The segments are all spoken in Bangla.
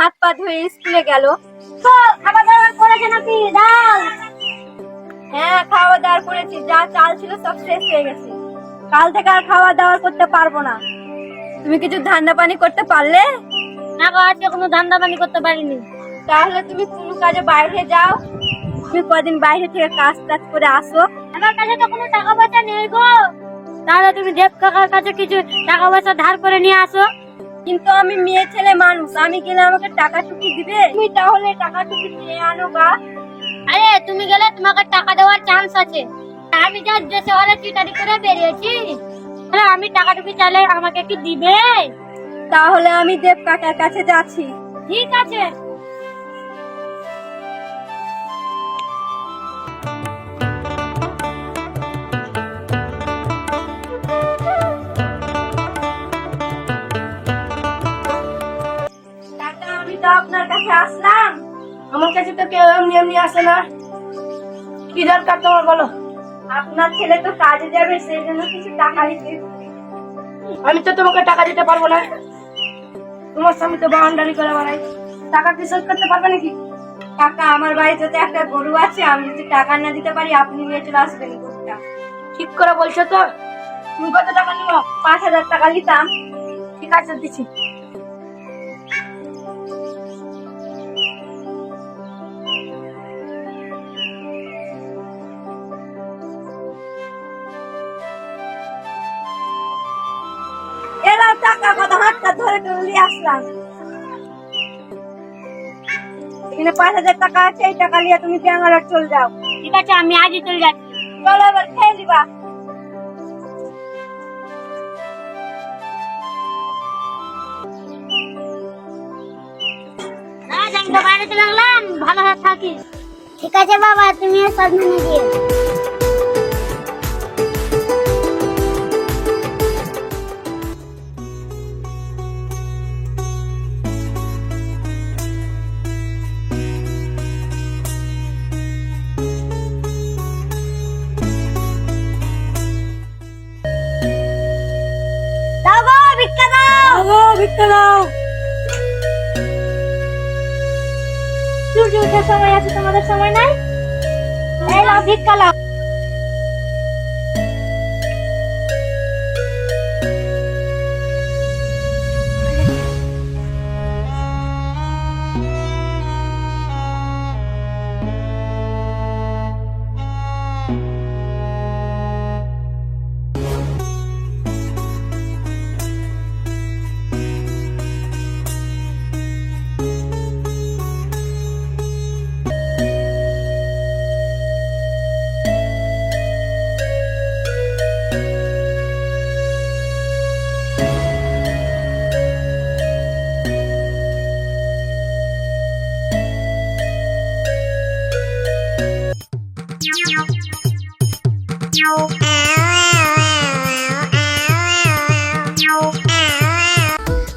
হাত পা ধুয়ে স্কুলে গেল। তো খাবার দাবার করেছে নাকি? দাও। হ্যাঁ, খাওয়া দাওয়া করেছি, যা চাল ছিল সব শেষ হয়ে গেছে। কাল থেকে আর খাওয়া দাওয়া করতে পারবো না। তুমি কিছু ধান্দা পানি করতে পারলে? না গো, আজকে কোনো ধান্দা পানি করতে পারিনি। তাহলে তুমি কোনো কাজে বাইরে যাও, তুমি কদিন বাইরে থেকে কাজ টাজ করে আসো। আমার কাছে তো কোনো টাকা পয়সা নেই গো। তাহলে তুমি দেব কাকার কাছে কিছু টাকা পয়সা ধার করে নিয়ে আসো। কিন্তু আমি মেয়ে ছেলে মানুষ, আমি গেলে আমাকে টাকা টুকি দিবে? তুমি তাহলে টাকা টুকি নিয়ে আনো গা। আরে তুমি গেলে তোমাকে টাকা দেওয়ার চান্স আছে। আমি যা যে শহরে চিটারি করে বেরিয়েছি, তাহলে আমি টাকাটুকু চাইলে আমাকে কি দিবে? তাহলে আমি দেব কাকার কাছে যাচ্ছি। ঠিক আছে। কাকা, আমি তো আপনার কাছে আসলাম। আমার কাছে তো কেউ এমনি এমনি আসে না। কি দরকার তোমার বলো? আপনার ছেলে তো কাজে যাবে, সেই জন্য কিছু টাকা দিতে। আমি তো তোমাকে টাকা দিতে পারবো না। তোমার স্বামী তো বাউন্ডারি করে বেড়াই, টাকা কি শোধ করতে পারবে নাকি? কাকা, আমার বাড়িতে তো একটা গরু আছে, আমি যদি টাকা না দিতে পারি আপনি নিয়ে চলে আসবেন গরুটা। ঠিক করে বলছো তো? তুমি কত টাকা নিবো? 5,000 টাকা নিতাম। ঠিক আছে, দিচ্ছি। এলাম টাকা, কত হাতটা ধরে নিয়ে আসলাম। এখানে 5,000 টাকা আছে, এই টাকা নিয়ে তুমি ব্যাঙ্গালোর চলে যাও। ঠিক আছে, আমি আজই চলে যাচ্ছি। চলো এবার খেয়ে দিবা। রাজ, আমি তো বাইরে চলে গেলাম, ভালোভাবে থাকিস। ঠিক আছে বাবা, তুমিও সাবধানে যেও। দাও গো, ভিক্ষা দাও। ভিক্ষা দাও। সূর্য ওঠার সময় আছে, তোমাদের সময় নাই? এই নাও ভিক্ষা নাও।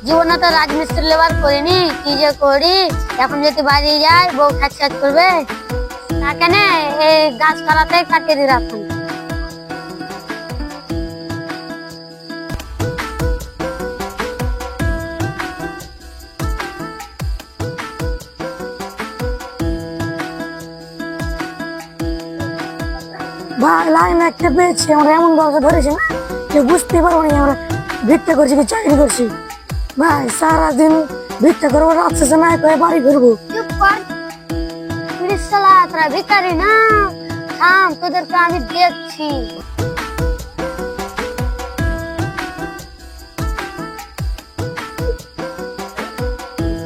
জীবনে তো রাজমিস্ত্রি লেবার করিনি, কি যে করি। এখন যদি বাড়ি যাই, বউ খাচ খাচ করবে। তা কেন এই গাছপালাতে কাটিয়ে দিয়ে রাখুন। ভাই, লাইন একটা পেয়েছি, আমরা এমন ব্যবসা ধরেছি যে বুঝতে পারবো না আমরা ভিক্ষা করছি কি চাকরি করছি। ভাই, সারাদিন ভিক্ষা করবো, রাত শেষে নাই করে বাড়ি ফিরবো। চুপ কর, পুলিশ শালা, তোরা ভিখারি না। থাম, তোদেরকে আমি দেখছি।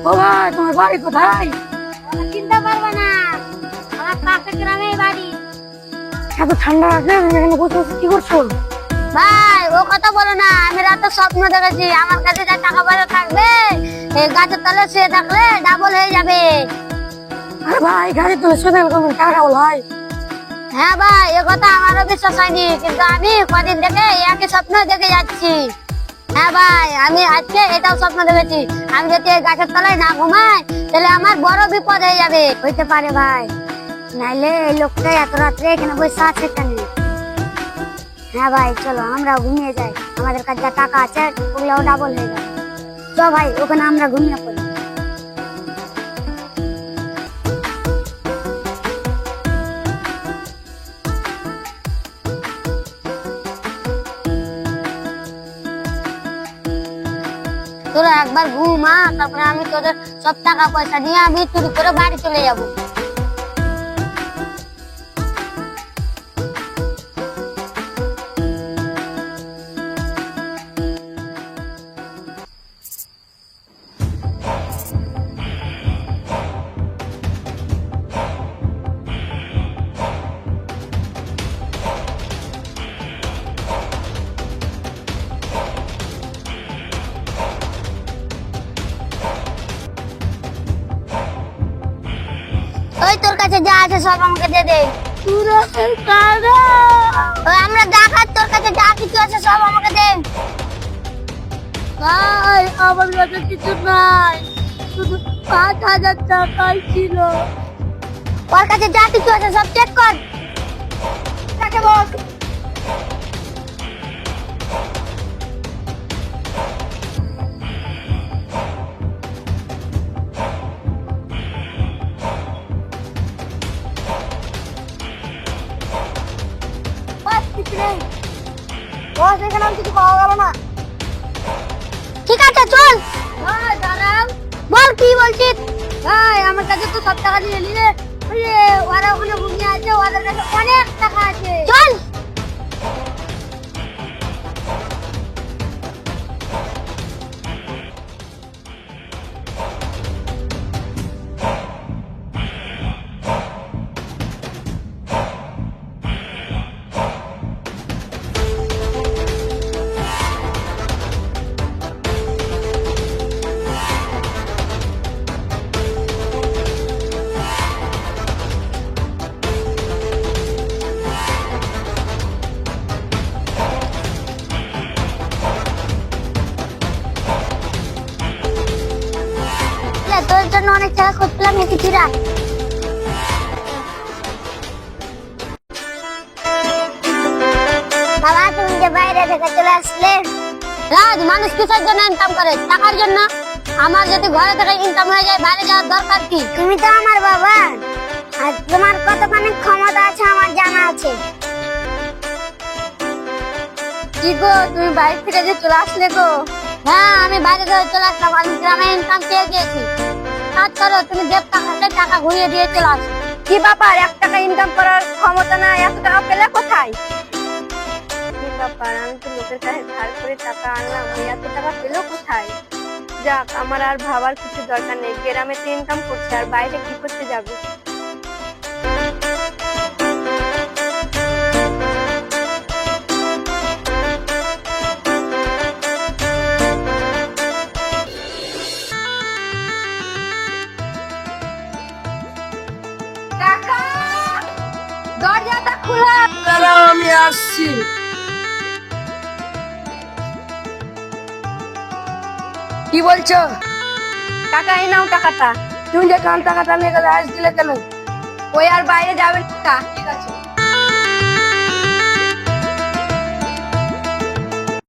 ও ভাই, তোমার বাড়ি কোথায়? চিনতে পারবে না, আমার পাশের গ্রামে বাড়ি। এত ঠান্ডা লাগছে, তুমি এখানে বসে বসে কি করছো? ভাই, ও কথা বলো না। আমি রাতে স্বপ্ন দেখেছি আমার কাছে যা টাকা পয়সা থাকবে, এই গাছের তলে শুয়ে থাকলে ডাবল হয়ে যাবে। আরে ভাই, গাড়ি তো শুধু টাকা বল ভাই। হ্যাঁ ভাই, এ কথা আমারও বিশ্বাস হয়নি, কিন্তু আমি কদিন থেকে একই স্বপ্ন দেখে যাচ্ছি। হ্যাঁ ভাই, আমি আজকে এটাও স্বপ্ন দেখেছি, আমি যদি এই গাছের তলায় না ঘুমাই তাহলে আমার বড় বিপদ হয়ে যাবে। হইতে পারে ভাই, নাইলে এই লোকটা এত রাত্রে এখানে বসে আছে কেন? হ্যাঁ ভাই, চলো আমরা ঘুমিয়ে যাই, আমাদের কাছে যা টাকা আছে ওগুলোও ডাবল হয়ে যাবে। চল ভাই, ওখানে আমরা ঘুমিয়ে পড়ি। তোরা একবার ঘুমা, তারপরে আমি তোদের সব টাকা পয়সা নিয়ে আমি চুরি করে বাড়ি চলে যাব। ওই তোর কাছে যা আছে সব আমাকে দে দে। ওই আমরা ডাকাত, তোর কাছে যা কিছু আছে সব আমাকে দে। ভাই আমার কাছে কিছু নাই, শুধু 5,000 টাকাই ছিল। ওর কাছে যা কিছু আছে সব চেক কর। কাকে বল? বস এখানে আমি কিছু পাওয়া গেল না। ঠিক আছে চল। ভাই দাঁড়াও। বল কি বলছিস? ভাই আমার কাছে তো সব টাকা নিয়ে নিলে, ওরা ওখানে ঘুমিয়ে আছে, ওদের কাছে অনেক টাকা আছে। চল। তোর জন্য অনেক টাকা খুঁজছিলাম, একটু চিরা। বাবা তুমি যে বাইরে থেকে চলে আসলে। রাজ, মানুষ কিসের জন্য ইনকাম করে? টাকার জন্য। আমার যদি ঘরে থেকে ইনকাম হয়ে যায়, বাইরে যাওয়ার দরকার কি? তুমি তো আমার বাবা, আর তোমার কতখানি ক্ষমতা আছে আমার জানা আছে। কি গো, তুমি বাইরে থেকে যে চলে আসলে গো? হ্যাঁ, আমি বাইরে থেকে চলে আসলাম, আমি গ্রামে ইনকাম পেয়ে গিয়েছি। কাজ করো, তুমি দেব টাকাকে টাকা ঘুরিয়ে দিয়ে চলে আসো। কি ব্যাপার, 1 টাকা ইনকাম করার ক্ষমতা না, এত টাকা পেলে কোথায়? কি ব্যাপার, আমি তো লোকের কাছে ধার করে টাকা আনলাম, ওই এত টাকা পেলো কোথায়? যাক, আমার আর ভাবার কিছু দরকার নেই, গ্রামে তো ইনকাম করছে, আর বাইরে কি করতে যাবে? কাকা, দরজাটা খোলা। দাঁড়াও আমি আসছি। কি বলছো? কাকা এই নাও টাকাটা। তুমি যে কান টাকাটা নিয়ে গেলে আসছিলে কেন? ওই আর বাইরে যাবে না। ঠিক আছে।